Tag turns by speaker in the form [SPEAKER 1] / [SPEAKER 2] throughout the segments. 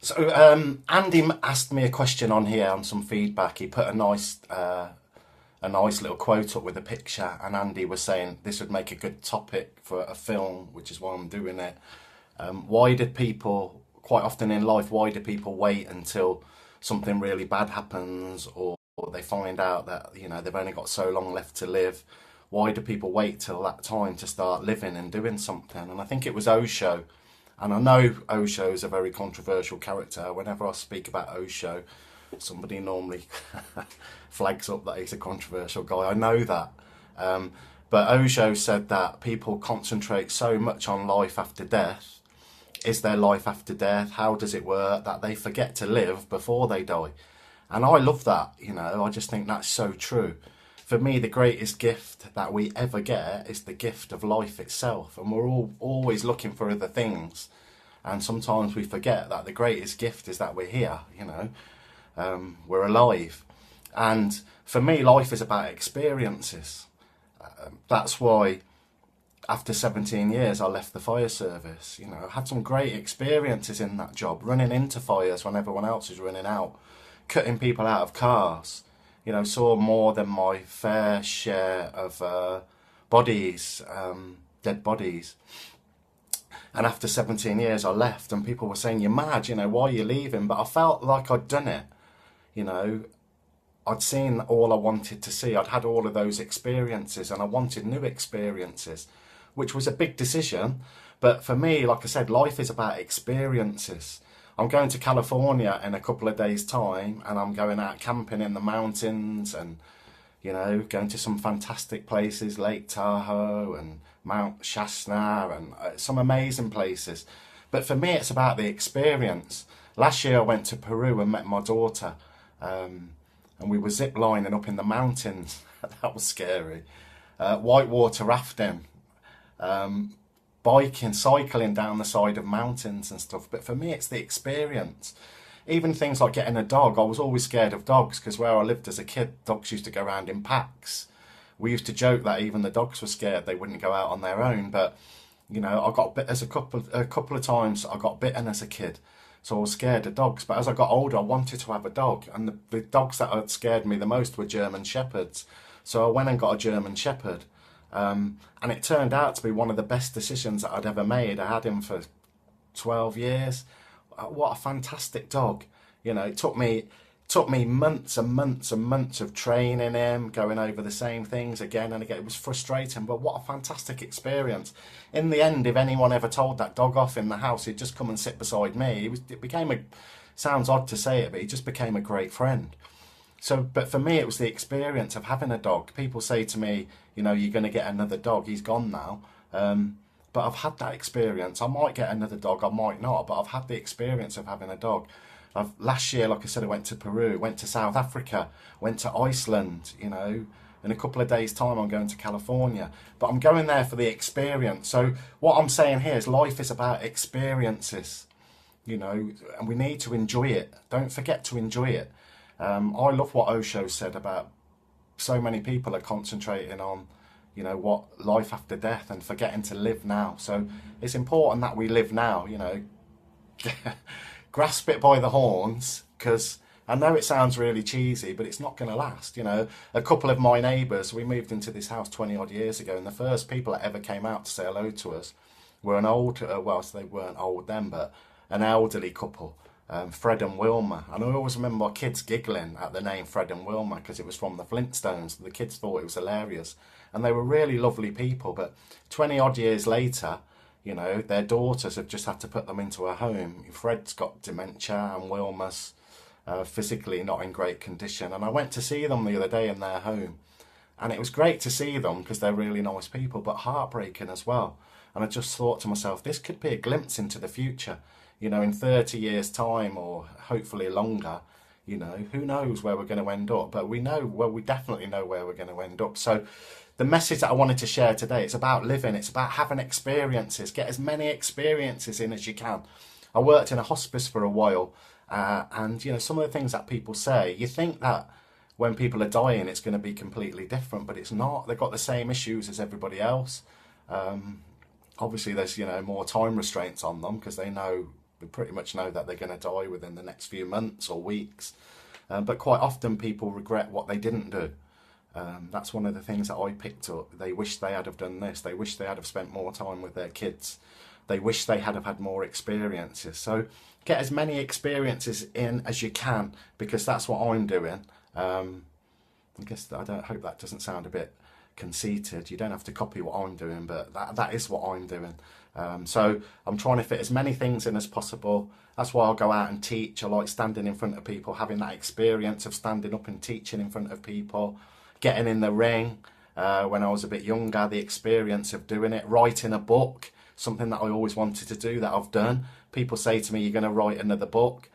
[SPEAKER 1] So Andy asked me a question on here on some feedback. He put a nice little quote up with a picture, and Andy was saying this would make a good topic for a film, which is why I'm doing it. Why do people, quite often in life, why do people wait until something really bad happens, or they find out that they've only got so long left to live? Why do people wait till that time to start living and doing something? And I think it was Osho. And I know Osho is a very controversial character. Whenever I speak about Osho, somebody normally flags up that he's a controversial guy. I know that. Um, but Osho said that people concentrate so much on life after death. Is there life after death? How does it work? That they forget to live before they die. And I love that, I just think that's so true. For me, the greatest gift that we ever get is the gift of life itself. And we're all always looking for other things. And sometimes we forget that the greatest gift is that we're here. We're alive. And for me, life is about experiences. That's why after 17 years, I left the fire service. I had some great experiences in that job, running into fires when everyone else is running out, cutting people out of cars. Saw more than my fair share of bodies, dead bodies. And after 17 years, I left, and people were saying, "You're mad, why are you leaving?" But I felt like I'd done it. You know, I'd seen all I wanted to see. I'd had all of those experiences, and I wanted new experiences, which was a big decision. But for me, like I said, life is about experiences. I'm going to California in a couple of days' time, and I'm going out camping in the mountains and, going to some fantastic places, Lake Tahoe and Mount Shasta and some amazing places. But for me, it's about the experience. Last year, I went to Peru and met my daughter, and we were zip lining up in the mountains. That was scary. Whitewater rafting, biking, cycling down the side of mountains and stuff. But for me, it's the experience. Even things like getting a dog. I was always scared of dogs because where I lived as a kid, dogs used to go around in packs. We used to joke that even the dogs were scared; they wouldn't go out on their own. But I got bit as a couple of times. I got bitten as a kid, so I was scared of dogs. But as I got older, I wanted to have a dog, and the dogs that had scared me the most were German shepherds. So I went and got a German shepherd, and it turned out to be one of the best decisions that I'd ever made. I had him for 12 years. What a fantastic dog. It took me months and months and months of training him, going over the same things again and again. It was frustrating, but what a fantastic experience. In the end, if anyone ever told that dog off in the house, he'd just come and sit beside me. Sounds odd to say it, but he just became a great friend. So, but for me, it was the experience of having a dog. People say to me, you're going to get another dog. He's gone now. But I've had that experience. I might get another dog, I might not, but I've had the experience of having a dog. Last year, like I said, I went to Peru, went to South Africa, went to Iceland. In a couple of days' time, I'm going to California. But I'm going there for the experience. So what I'm saying here is life is about experiences, and we need to enjoy it. Don't forget to enjoy it. I love what Osho said about so many people are concentrating on, what life after death and forgetting to live now. So it's important that we live now, grasp it by the horns, because I know it sounds really cheesy, but it's not going to last. A couple of my neighbours, we moved into this house 20 odd years ago, and the first people that ever came out to say hello to us were an old, well, so they weren't old then, but an elderly couple. Fred and Wilma, and I always remember my kids giggling at the name Fred and Wilma because it was from the Flintstones. The kids thought it was hilarious, and they were really lovely people. But 20 odd years later, their daughters have just had to put them into a home. Fred's got dementia, and Wilma's physically not in great condition. And I went to see them the other day in their home, and it was great to see them because they're really nice people, but heartbreaking as well. And I just thought to myself, this could be a glimpse into the future. In 30 years' time, or hopefully longer, who knows where we're going to end up. But we definitely know where we're going to end up. So the message that I wanted to share today, it's about living. It's about having experiences. Get as many experiences in as you can. I worked in a hospice for a while, and, some of the things that people say, you think that when people are dying, it's going to be completely different, but it's not. They've got the same issues as everybody else. Obviously, there's, more time restraints on them because they know we pretty much know that they're going to die within the next few months or weeks. But quite often people regret what they didn't do. That's one of the things that I picked up. They wish they had have done this. They wish they had have spent more time with their kids. They wish they had have had more experiences. So get as many experiences in as you can, because that's what I'm doing. I guess I don't hope that doesn't sound a bit conceited. You don't have to copy what I'm doing, but that is what I'm doing. So I'm trying to fit as many things in as possible. That's why I'll go out and teach. I like standing in front of people, having that experience of standing up and teaching in front of people, getting in the ring when I was a bit younger, the experience of doing it, writing a book, something that I always wanted to do that I've done. People say to me, you're going to write another book.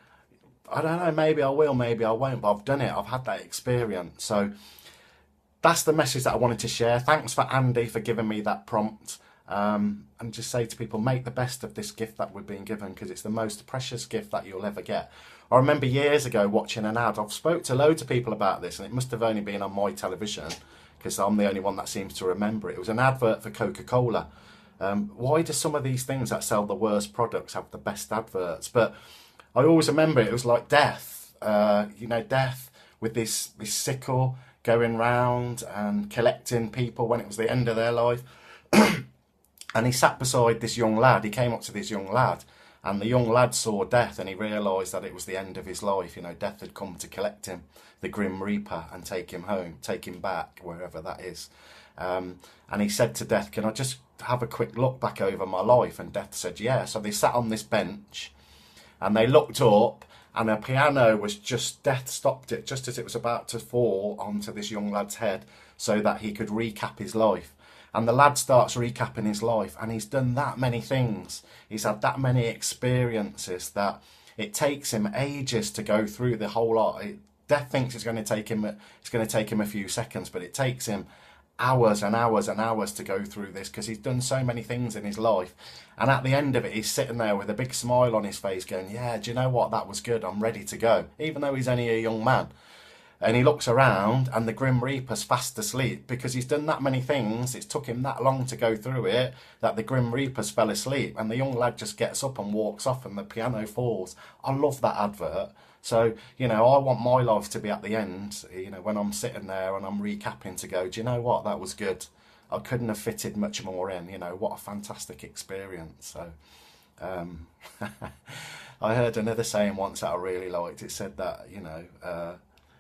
[SPEAKER 1] I don't know, maybe I will, maybe I won't, but I've done it. I've had that experience. So that's the message that I wanted to share. Thanks for Andy for giving me that prompt. And just say to people, make the best of this gift that we've been given, because it's the most precious gift that you'll ever get. I remember years ago watching an ad. I've spoke to loads of people about this, and it must have only been on my television, because I'm the only one that seems to remember it. It was an advert for Coca-Cola. Why do some of these things that sell the worst products have the best adverts? But I always remember it was like death. Death with this sickle going round and collecting people when it was the end of their life. And he sat beside this young lad. He came up to this young lad, and the young lad saw death, and he realised that it was the end of his life. Death had come to collect him, the Grim Reaper, and take him home, take him back, wherever that is. And he said to Death, can I just have a quick look back over my life? And Death said, yeah. So they sat on this bench, and they looked up, and a piano was Death stopped it just as it was about to fall onto this young lad's head so that he could recap his life. And the lad starts recapping his life, and he's done that many things. He's had that many experiences that it takes him ages to go through the whole lot. Death thinks it's going to take him a few seconds, but it takes him hours and hours and hours to go through this, because he's done so many things in his life. And at the end of it, he's sitting there with a big smile on his face going, yeah, do you know what? That was good. I'm ready to go, even though he's only a young man. And he looks around, and the Grim Reaper's fast asleep, because he's done that many things. It's took him that long to go through it that the Grim Reaper's fell asleep, and the young lad just gets up and walks off, and the piano falls. I love that advert. So, I want my life to be at the end, when I'm sitting there and I'm recapping, to go, do you know what? That was good. I couldn't have fitted much more in. What a fantastic experience. So, I heard another saying once that I really liked. It said that,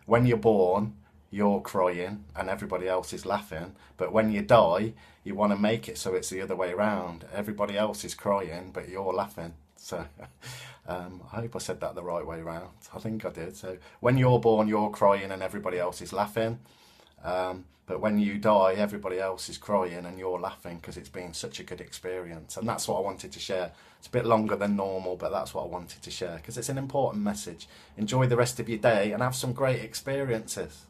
[SPEAKER 1] when you're born, you're crying and everybody else is laughing. But when you die, you want to make it so it's the other way around. Everybody else is crying, but you're laughing. So I hope I said that the right way around. I think I did. So when you're born, you're crying and everybody else is laughing. But when you die, everybody else is crying and you're laughing, because it's been such a good experience. And that's what I wanted to share. It's a bit longer than normal, but that's what I wanted to share, because it's an important message. Enjoy the rest of your day and have some great experiences.